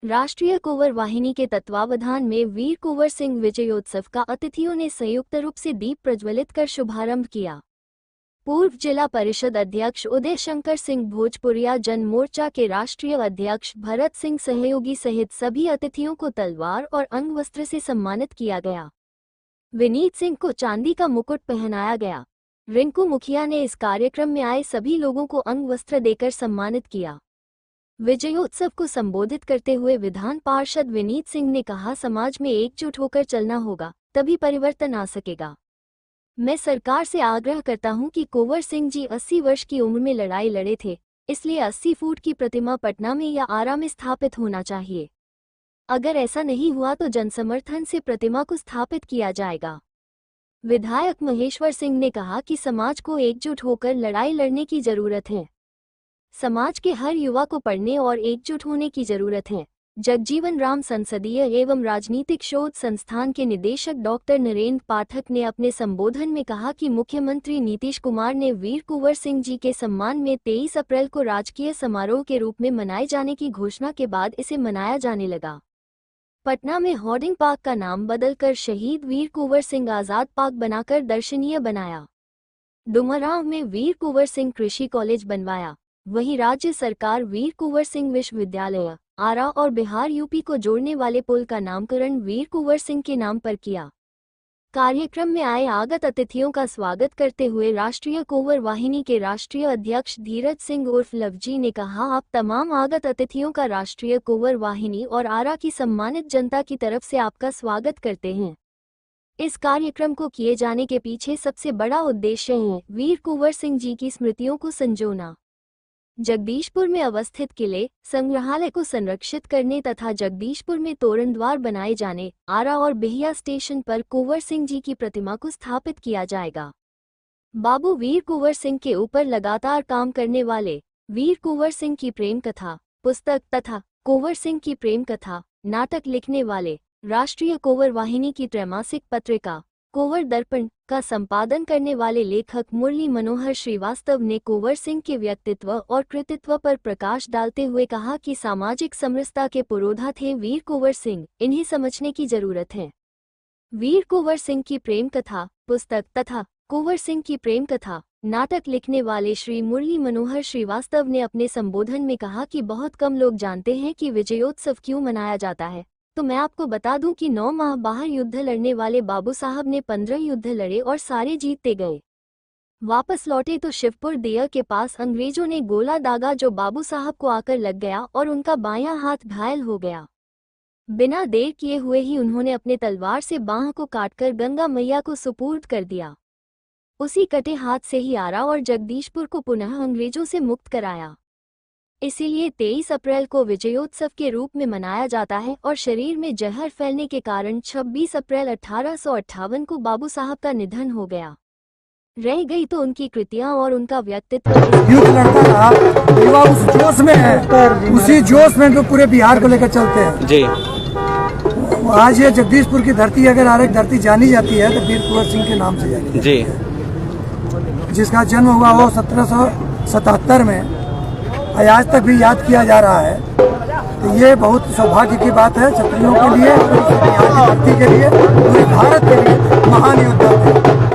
राष्ट्रीय कुंवर वाहिनी के तत्वावधान में वीर कुंवर सिंह विजयोत्सव का अतिथियों ने संयुक्त रूप से दीप प्रज्वलित कर शुभारंभ किया। पूर्व जिला परिषद अध्यक्ष उदय शंकर सिंह भोजपुरिया जन मोर्चा के राष्ट्रीय अध्यक्ष भरत सिंह सहयोगी सहित सभी अतिथियों को तलवार और अंगवस्त्र से सम्मानित किया गया। विनीत सिंह को चांदी का मुकुट पहनाया गया। रिंकू मुखिया ने इस कार्यक्रम में आए सभी लोगों को अंगवस्त्र देकर सम्मानित किया। विजयोत्सव को संबोधित करते हुए विधान पार्षद विनीत सिंह ने कहा, समाज में एकजुट होकर चलना होगा, तभी परिवर्तन आ सकेगा। मैं सरकार से आग्रह करता हूं कि कुंवर सिंह जी 80 वर्ष की उम्र में लड़ाई लड़े थे, इसलिए 80 फुट की प्रतिमा पटना में या आरा में स्थापित होना चाहिए। अगर ऐसा नहीं हुआ तो जनसमर्थन से प्रतिमा को स्थापित किया जाएगा। विधायक महेश्वर सिंह ने कहा कि समाज को एकजुट होकर लड़ाई लड़ने की जरूरत है। समाज के हर युवा को पढ़ने और एकजुट होने की जरूरत है। जगजीवन राम संसदीय एवं राजनीतिक शोध संस्थान के निदेशक डॉक्टर नरेंद्र पाठक ने अपने संबोधन में कहा कि मुख्यमंत्री नीतीश कुमार ने वीर कुंवर सिंह जी के सम्मान में 23 अप्रैल को राजकीय समारोह के रूप में मनाए जाने की घोषणा के बाद इसे मनाया जाने लगा। पटना में होर्डिंग पार्क का नाम बदलकर शहीद वीर कुंवर सिंह आजाद पार्क बनाकर दर्शनीय बनाया। डुमरांव में वीर कुंवर सिंह कृषि कॉलेज बनवाया। वहीं राज्य सरकार वीर कुंवर सिंह विश्वविद्यालय आरा और बिहार यूपी को जोड़ने वाले पुल का नामकरण वीर कुंवर सिंह के नाम पर किया। कार्यक्रम में आए आगत अतिथियों का स्वागत करते हुए राष्ट्रीय कुंवर वाहिनी के राष्ट्रीय अध्यक्ष धीरज सिंह उर्फ लवजी ने कहा, आप तमाम आगत अतिथियों का राष्ट्रीय कुंवर वाहिनी और आरा की सम्मानित जनता की तरफ से आपका स्वागत करते हैं। इस कार्यक्रम को किए जाने के पीछे सबसे बड़ा उद्देश्य है वीर कुंवर सिंह जी की स्मृतियों को संजोना। जगदीशपुर में अवस्थित किले संग्रहालय को संरक्षित करने तथा जगदीशपुर में तोरणद्वार बनाए जाने, आरा और बिहिया स्टेशन पर कुंवर सिंह जी की प्रतिमा को स्थापित किया जाएगा। बाबू वीर कुंवर सिंह के ऊपर लगातार काम करने वाले वीर कुंवर सिंह की प्रेम कथा पुस्तक तथा कुंवर सिंह की प्रेम कथा नाटक लिखने वाले राष्ट्रीय कुंवर वाहिनी की त्रैमासिक पत्रिका कुंवर दर्पण का संपादन करने वाले लेखक मुरली मनोहर श्रीवास्तव ने कुंवर सिंह के व्यक्तित्व और कृतित्व पर प्रकाश डालते हुए कहा कि सामाजिक समरसता के पुरोधा थे वीर कुंवर सिंह, इन्हें समझने की जरूरत है। वीर कुंवर सिंह की प्रेम कथा पुस्तक तथा कुंवर सिंह की प्रेम कथा नाटक लिखने वाले श्री मुरली मनोहर श्रीवास्तव ने अपने संबोधन में कहा कि बहुत कम लोग जानते हैं कि विजयोत्सव क्यों मनाया जाता है, तो मैं आपको बता दूं कि 9 माह बाहर युद्ध लड़ने वाले बाबू साहब ने 15 युद्ध लड़े और सारे जीतते गए। वापस लौटे तो शिवपुर दिया के पास अंग्रेजों ने गोला दागा जो बाबू साहब को आकर लग गया और उनका बायां हाथ घायल हो गया। बिना देर किए हुए ही उन्होंने अपने तलवार से बांह को काटकर गंगा मैया को सुपुर्द कर दिया। उसी कटे हाथ से ही आरा और जगदीशपुर को पुनः अंग्रेजों से मुक्त कराया। इसीलिए 23 अप्रैल को विजयोत्सव के रूप में मनाया जाता है और शरीर में जहर फैलने के कारण 26 अप्रैल 1858 को बाबू साहब का निधन हो गया। रह गई तो उनकी कृतियां और उनका व्यक्तित्व। युद्ध लड़ता रहा, युवा उस जोश में है, उसी जोश में जो पूरे बिहार को लेकर चलते हैं जी। आज ये जगदीशपुर की धरती अगर आर एक धरती जानी जाती है तो वीर कुंवर सिंह के नाम से जानी जी, जिसका जन्म हुआ वो 1777 में, आज तक भी याद किया जा रहा है। तो ये बहुत सौभाग्य की बात है क्षत्रियों के लिए, बिहार की धरती के लिए, पूरे भारत के लिए महान योद्धा थे।